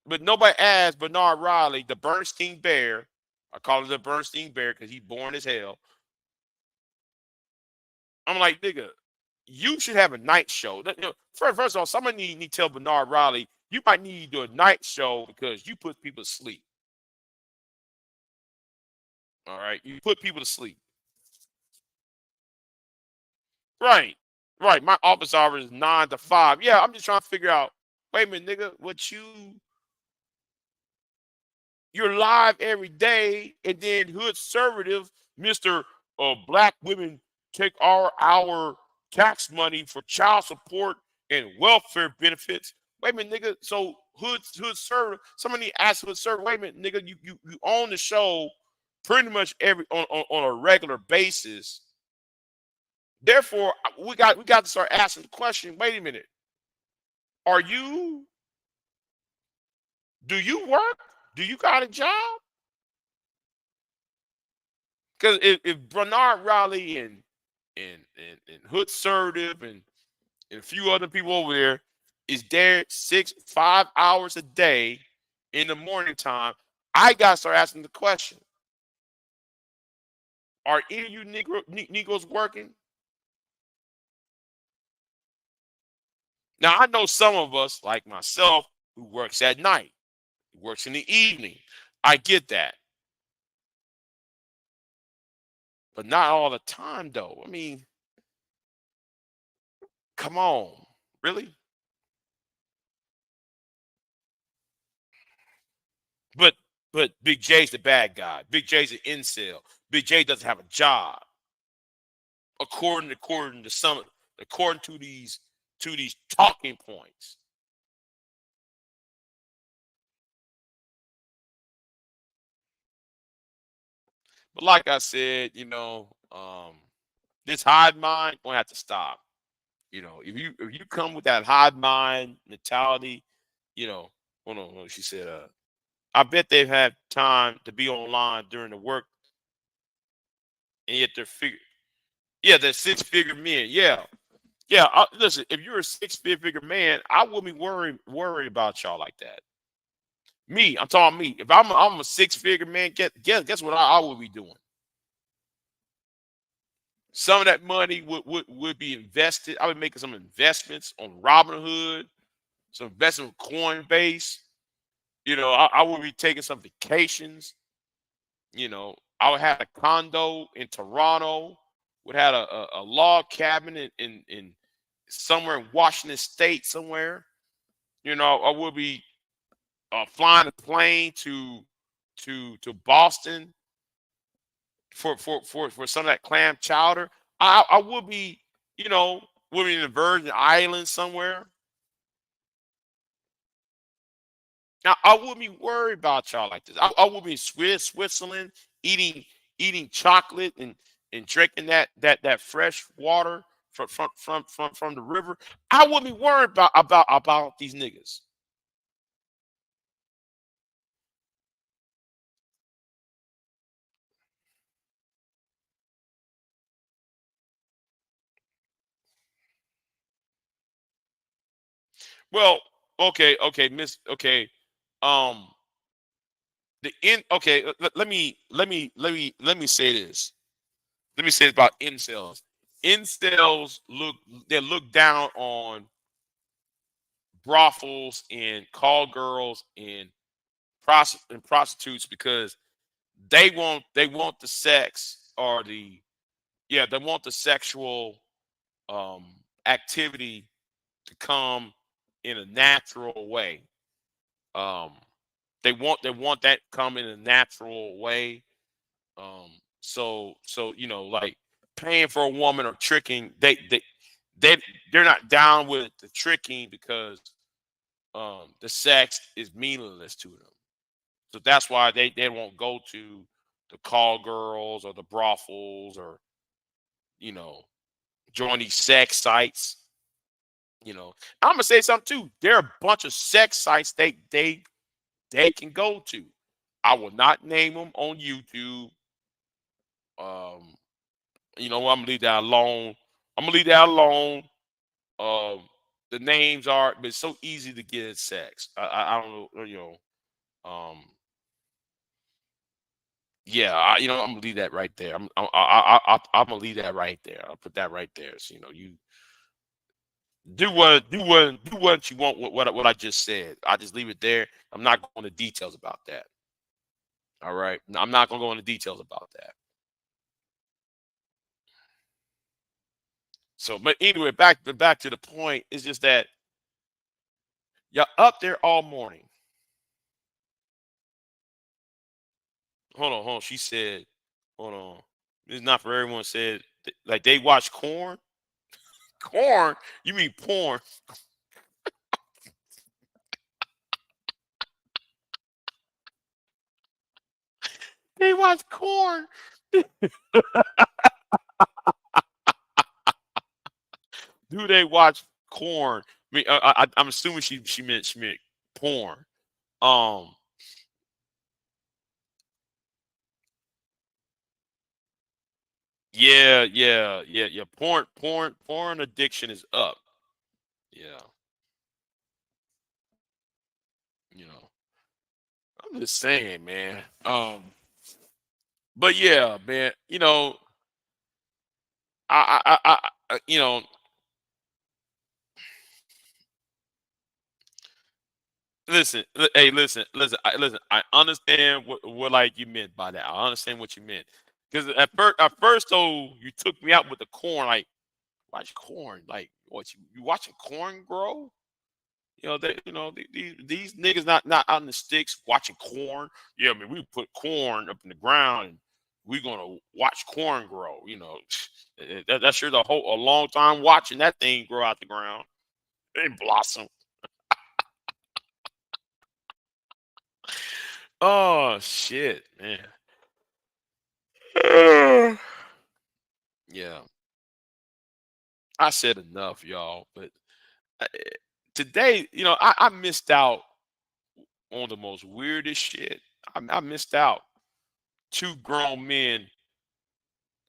but nobody asked Bernard Riley, the Bernstein Bear. I call it the Bernstein Bear because he's born as hell. I'm like, nigga, you should have a night show. First of all, somebody need to tell Bernard Riley you might need to do a night show because you put people to sleep. All right, you put people to sleep. Right, right. My office hours is 9 to 5. Yeah, I'm just trying to figure out. Wait a minute, nigga, you're live every day, and then hood conservative, Mister Black women take our tax money for child support and welfare benefits. Wait a minute, nigga. So hood server. Somebody asked hood server. Wait a minute, nigga. You own the show pretty much every on a regular basis. Therefore, we got to start asking the question. Wait a minute. Are you? Do you work? Do you got a job? Because if Bernard Riley and Hood Sertive and a few other people over there is there 5 hours a day in the morning time, I gotta start asking the question: are any of you Negroes working? Now I know some of us, like myself, who works at night, who works in the evening. I get that, but not all the time, though. I mean, come on, really? But But Big J's the bad guy. Big J's an incel. Big J doesn't have a job, according to some, according to these talking points. But like I said, this hive mind gonna have to stop. If you come with that hive mind mentality, hold on, she said, I bet they've had time to be online during the work, and yet they're yeah, they're six-figure men. Yeah, yeah. Listen, if you're a six-figure man, I wouldn't be worried about y'all like that. Me, I'm talking me. If I'm a six-figure man, guess what I would be doing. Some of that money would be invested. I would be making some investments on Robinhood, some investment with Coinbase. I would be taking some vacations. I would have a condo in Toronto. Would have a log cabin in somewhere in Washington State somewhere. I would be flying a plane to Boston for some of that clam chowder. I would be, you know, would be in the Virgin Islands somewhere. Now I wouldn't be worried about y'all like this. I would be in Switzerland eating chocolate and drinking that fresh water from the river. I wouldn't be worried about these niggas. Well, okay, Miss. Okay, um, the in. Okay, let me say this. Let me say this about incels. Incels look down on brothels and call girls and prostitutes because they want the sex or they want the sexual um activity to come in a natural way. Um they want that come in a natural way. Um so like paying for a woman or tricking, they they're not down with the tricking because the sex is meaningless to them. So that's why they won't go to the call girls or the brothels or you know join these sex sites. I'm gonna say something too. There are a bunch of sex sites they can go to. I will not name them on YouTube. Um, I'm gonna leave that alone. I'm gonna leave that alone. Um, the names are, but it's so easy to get sex. I don't know. Um, yeah, I'm gonna leave that right there. I'm gonna leave that right there. I'll put that right there. So you do what you want. What I just said. I just leave it there. I'm not going into details about that. All right, I'm not gonna go into details about that. So, but anyway, back to the point. It's just that you're up there all morning. Hold on. She said, hold on. It's not for everyone. Said like they watch corn. Corn? You mean porn? They watch corn. Do they watch corn? I mean, I'm assuming she meant porn. Um, yeah. Porn addiction is up. Yeah, you know. I'm just saying, man. But yeah, man. I hey, listen. I understand what like you meant by that. I understand what you meant because at first though, you took me out with the corn. Like, watch corn. Like, what you watching corn grow? These niggas not out in the sticks watching corn. Yeah, I mean, we put corn up in the ground and we're gonna watch corn grow. That's sure a long time watching that thing grow out the ground and blossom. Oh shit, man. Yeah, I said enough, y'all. But uh, today, I missed out on the most weirdest shit. I missed out. Two grown men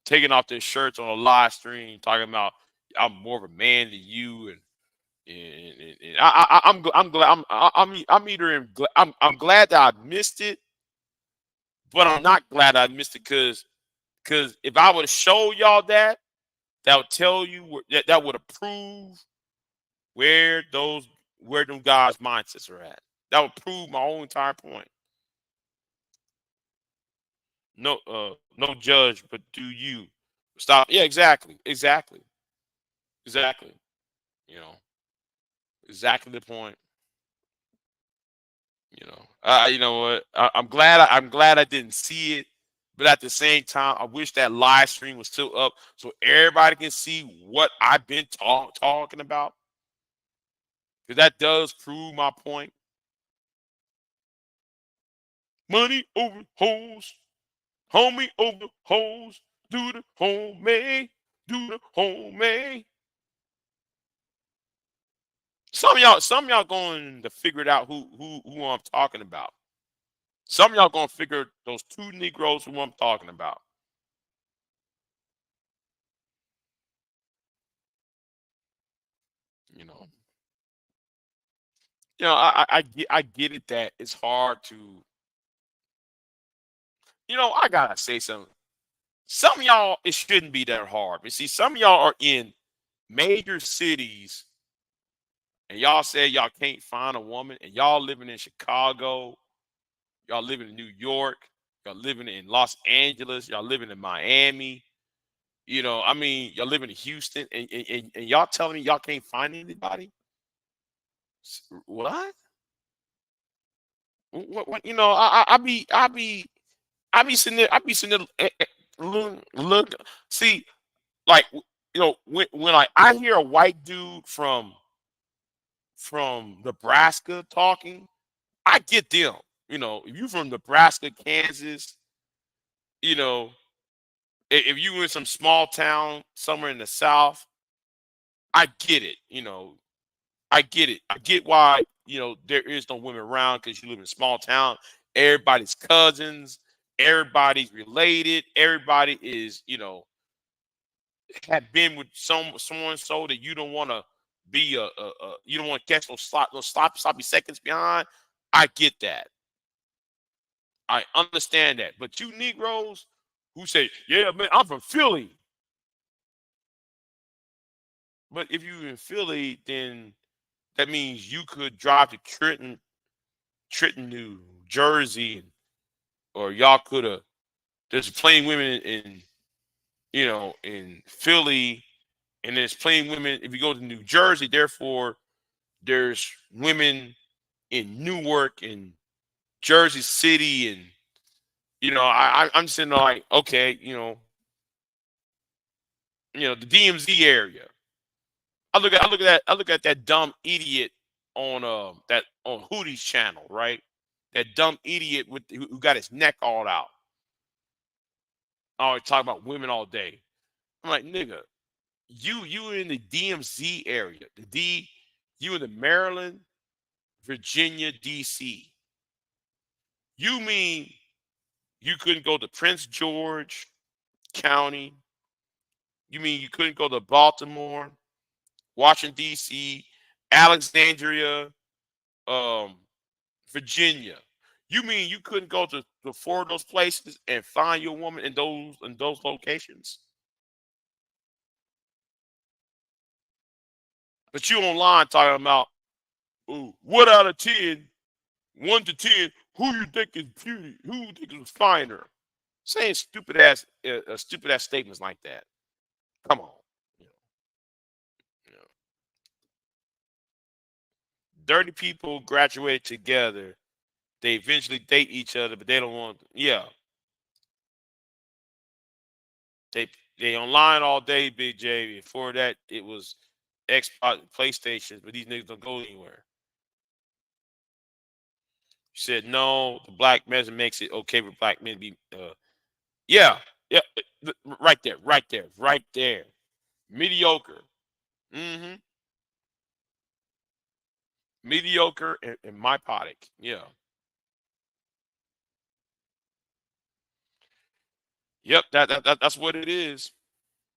taking off their shirts on a live stream, talking about I'm more of a man than you, and I'm glad I'm either I'm glad that I missed it, but I'm not glad I missed it because if I would have showed y'all that would tell you that would have proved where them guys' mindsets are at. That would prove my whole entire point. No judge, but do you stop? Yeah, exactly. You know, exactly the point. You know what? I'm glad I didn't see it, but at the same time, I wish that live stream was still up so everybody can see what I've been talking about. Because that does prove my point. Money over hoes, homie over hoes, do the homie, do the homie. Some of y'all going to figure it out who I'm talking about. Some of y'all gonna figure those two Negroes who I'm talking about. You know, I get it that it's hard to. I gotta say something. Some of y'all, it shouldn't be that hard. But see, some of y'all are in major cities, and y'all say y'all can't find a woman, and y'all living in Chicago, y'all living in New York, y'all living in Los Angeles, y'all living in Miami. I mean, y'all living in Houston, and y'all telling me y'all can't find anybody? What? What? I be sitting there. I be sitting there. Look. See, like when like I hear a white dude from Nebraska talking, I get them. If you from Nebraska, Kansas, you know, if you in some small town somewhere in the South, I get it. I get it. I get why there is no women around because you live in a small town. Everybody's cousins. Everybody's related. Everybody is have been with someone so that you don't want to be you don't want to catch those sloppy seconds behind. I get that. I understand that. But you Negroes who say, "Yeah, man, I'm from Philly," but if you in Philly, then that means you could drive to Trenton, New Jersey, or y'all could have. There's plenty women in Philly, and there's plenty women if you go to New Jersey. Therefore, there's women in Newark and Jersey City, and I'm sitting there like, okay, the DMZ area. I look at that dumb idiot on that on Hootie's channel, right? That dumb idiot who got his neck all out. Always talk about women all day. I'm like, nigga, you in the DMZ area, you in the Maryland, Virginia, DC. You mean you couldn't go to Prince George County? You mean you couldn't go to Baltimore, Washington D.C., Alexandria, um, Virginia? You mean you couldn't go to four of those places and find your woman in those locations? But you online talking about, "Ooh, what out of 10, 1 to 10, who you think is beauty? Who you think is finer?" Saying stupid ass statements like that. Come on. You know, dirty people graduate together. They eventually date each other, but they don't want. Yeah, they they online all day, Big J. Before that, it was Xbox, PlayStations, but these niggas don't go anywhere. You said no. The black measure makes it okay for black men to be. Yeah, yeah, right there, right there, right there. Mediocre. Mm-hmm. Mediocre and mypotic. Yeah. Yep. That's what it is.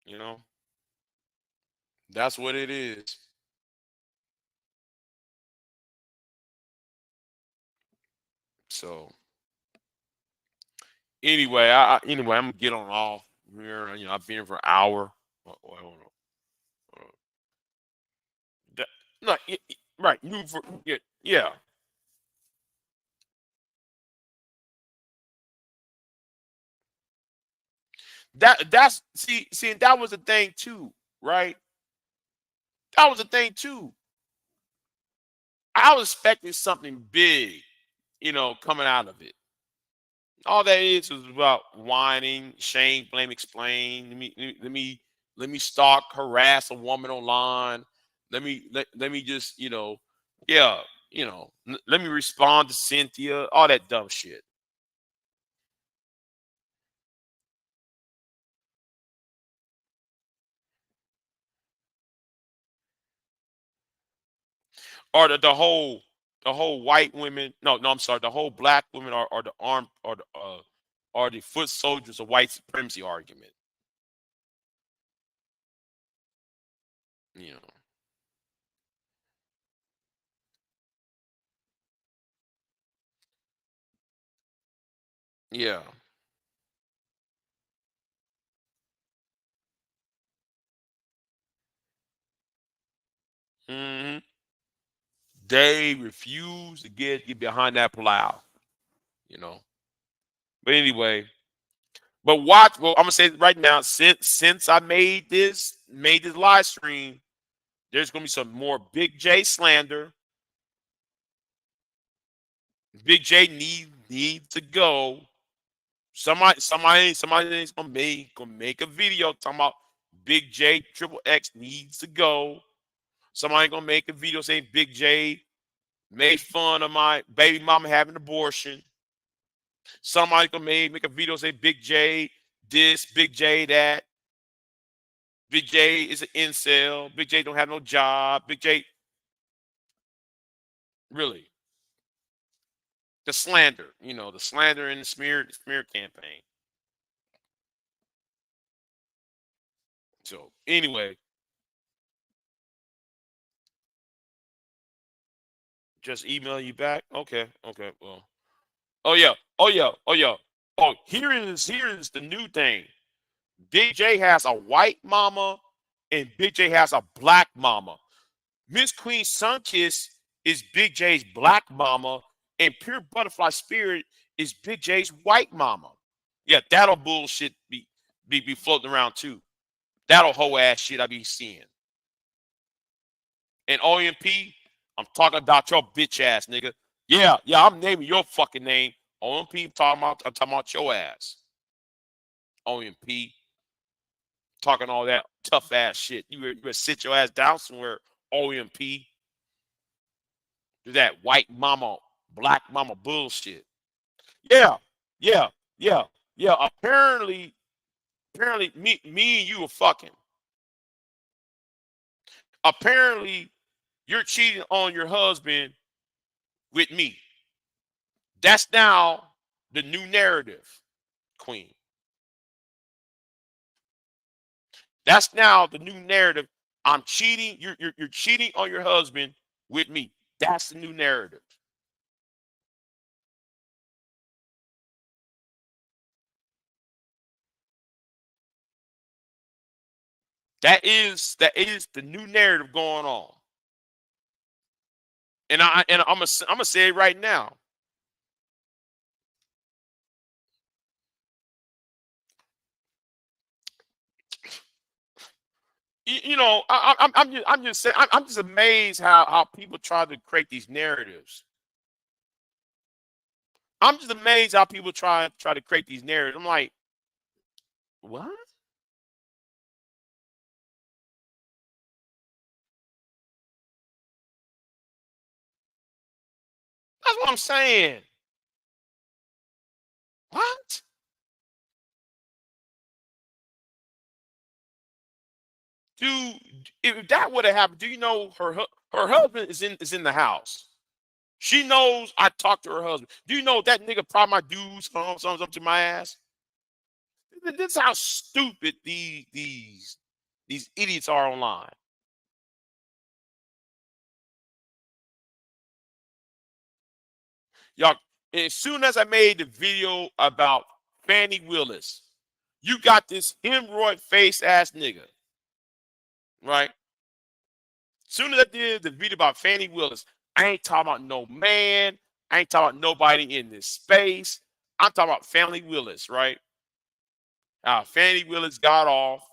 You know. That's what it is. So anyway, anyway, I'm gonna get on off here. You know, I've been here for an hour. I don't know. Uh, that, no, right. You for yeah, yeah. That's see, and that was the thing too, right? That was the thing too. I was expecting something big, coming out of it. All that is about whining, shame, blame, explain. Let me stalk, harass a woman online. Let me just, yeah, let me respond to Cynthia. All that dumb shit. Or the whole white women. No, no, I'm sorry. The whole black women are the armed are the foot soldiers of white supremacy argument. You know, yeah. Hmm. They refuse to get behind that plow. You know. But anyway, but watch. Well, I'm gonna say it right now. Since I made this live stream, there's gonna be some more Big J slander. Big J need to go. Somebody's gonna make a video talking about Big J Triple X needs to go. Somebody gonna make a video saying Big J made fun of my baby mama having an abortion. Somebody gonna make a video say Big J this, Big J that. Big J is an incel. Big J don't have no job. Big J, really, the slander and the smear campaign. So anyway, just email you back. Okay, okay. Well, oh yeah, oh yeah, oh yeah. Oh, here is the new thing. Big J has a white mama, and Big J has a black mama. Miss Queen Sunkiss is Big J's black mama, and Pure Butterfly Spirit is Big J's white mama. Yeah, that'll bullshit be floating around too. That'll whole ass shit I be seeing. And OMP, I'm talking about your bitch ass nigga. Yeah, yeah, I'm naming your fucking name. OMP, I'm talking about your ass. OMP, talking all that tough ass shit. You better sit your ass down somewhere. OMP, do that white mama, black mama bullshit. Yeah, yeah, yeah, yeah. Apparently, me and you are fucking. Apparently, you're cheating on your husband with me. That's now the new narrative, Queen. That's now the new narrative. I'm cheating. You're cheating on your husband with me. That's the new narrative. That is the new narrative going on. And I'm gonna say it right now. You know, I'm just saying, I'm just amazed how people try to create these narratives. I'm just amazed how people try to create these narratives. I'm like, what? That's what I'm saying. What? Dude, if that would have happened, do you know her husband is in the house? She knows I talked to her husband. Do you know that nigga probably my dudes comes up to my ass? This is how stupid these idiots are online. Y'all, as soon as I made the video about Fannie Willis, you got this hemorrhoid face ass nigga, right? Soon as I did the video about Fannie Willis, I ain't talking about no man. I ain't talking about nobody in this space. I'm talking about Fannie Willis, right? Fannie Willis got off,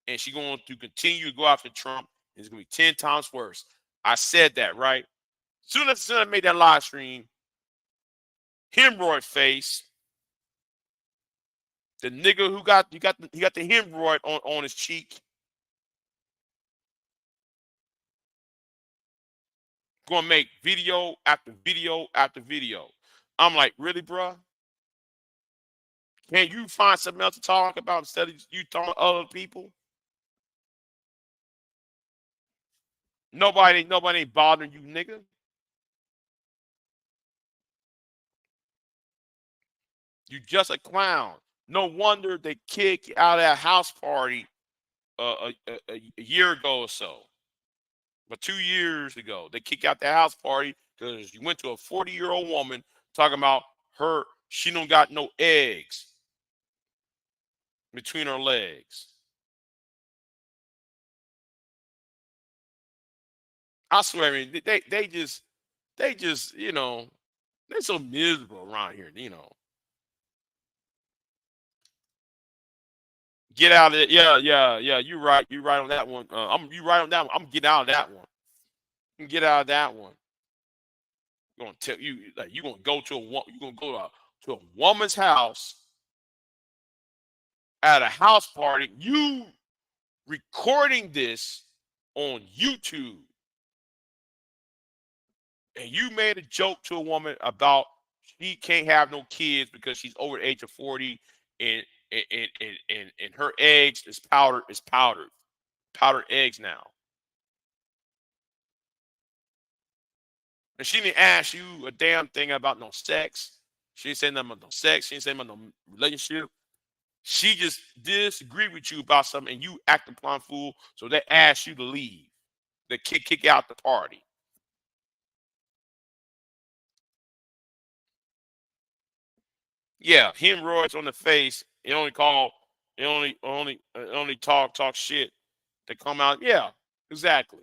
and she going to continue to go after Trump. It's gonna be 10 times worse. I said that, right? Soon as I made that live stream, hemorrhoid face, the nigga who got the hemorrhoid on his cheek, gonna make video after video after video. I'm like, really, bruh? Can you find something else to talk about instead of you talking to other people? Nobody ain't bothering you, nigga. You just a clown. No wonder they kicked you out of that house party a year ago or so. But 2 years ago, they kicked out the house party because you went to a 40-year-old woman talking about her. She don't got no eggs between her legs. I swear, I mean, they just they're so miserable around here. Get out of it. Yeah, yeah, yeah. You're right. You're right on that one. You right on that one. I'm getting out of that one. Get out of that one. Gonna tell you like you gonna go to you gonna go to a woman's house at a house party. You recording this on YouTube, and you made a joke to a woman about she can't have no kids because she's over the age of 40, and and her eggs powdered eggs now. And she didn't ask you a damn thing about no sex. She didn't say nothing about no sex. She didn't say about no relationship. She just disagreed with you about something, and you acted plumb fool. So they asked you to leave. They kick out the party. Yeah, hemorrhoids on the face. It only call. It only talk shit. They come out. Yeah, exactly.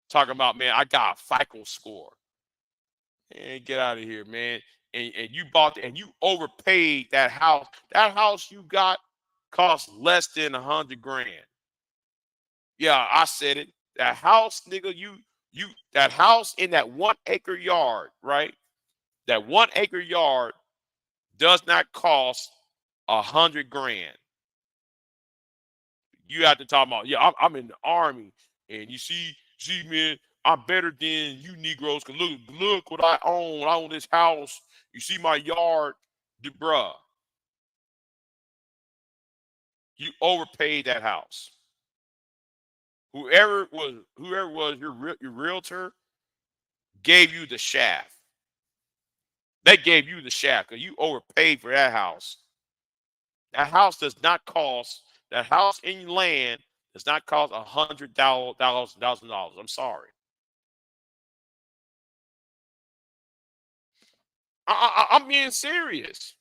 Talking about, man, I got a FICO score. And get out of here, man. And you bought and you overpaid that house. That house you got cost less than 100 grand. Yeah, I said it. That house, nigga, you that house in that 1 acre yard, right? That 1 acre yard does not cost 100 grand. You have to talk about, yeah, I'm in the army, and you see, man, I'm better than you Negroes. Cause look what I own. I own this house. You see my yard, bruh. You overpaid that house. Whoever was your realtor gave you the shaft. They gave you the shaft because you overpaid for that house. That house does not cost. That house in land does not cost $100,000. I'm sorry. I'm being serious.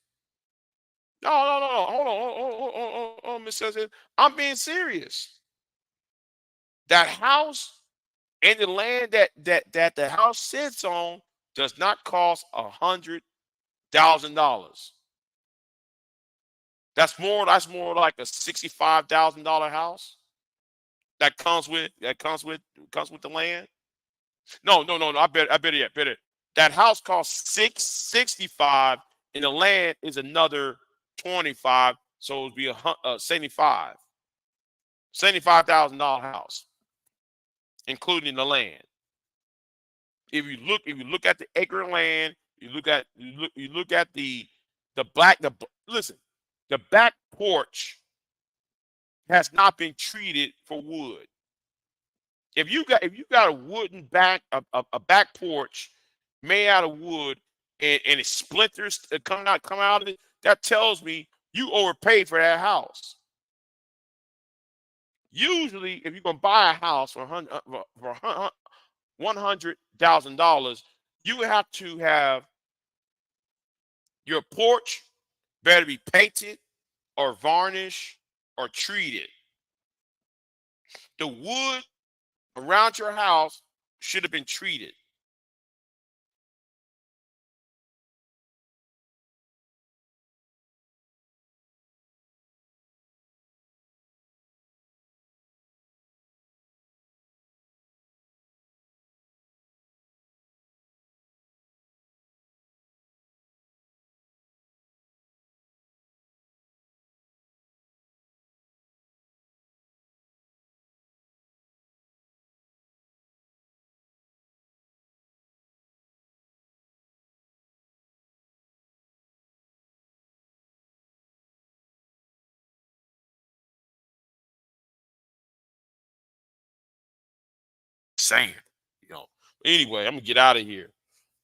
No, no, no, no. Hold on, Miss Sessions. I'm being serious. That house and the land that the house sits on does not cost $100,000. That's more like a $65,000 house. that comes with the land. No, no, no, no. I better. That house costs 665, and the land is another 25. So it'd be 75,000 house, including the land. If you look at the acre of land, you look at listen, the back porch has not been treated for wood. If you got a wooden a back porch made out of wood, and it's splinters coming out of it, that tells me you overpaid for that house. Usually, if you're gonna buy a house for $100,000, you would have to have your porch better be painted or varnished or treated. The wood around your house should have been treated. Saying, you know. Anyway, I'm gonna get out of here.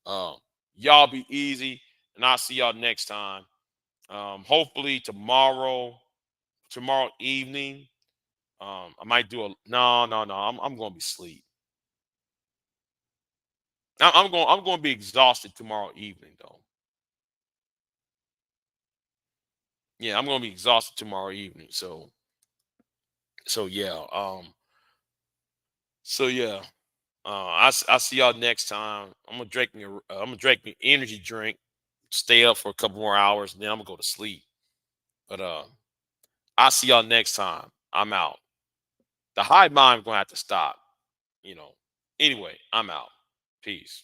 Um, y'all be easy, and I'll see y'all next time. Hopefully tomorrow evening. I might do a no, no, no. I'm gonna be asleep. I'm going to be exhausted tomorrow evening though. Yeah, I'm gonna be exhausted tomorrow evening. So yeah. So yeah. I see y'all next time. I'm gonna drink me energy drink, stay up for a couple more hours, and then I'm gonna go to sleep. But I'll see y'all next time. I'm out. The hive mind gonna have to stop. You know. Anyway, I'm out. Peace.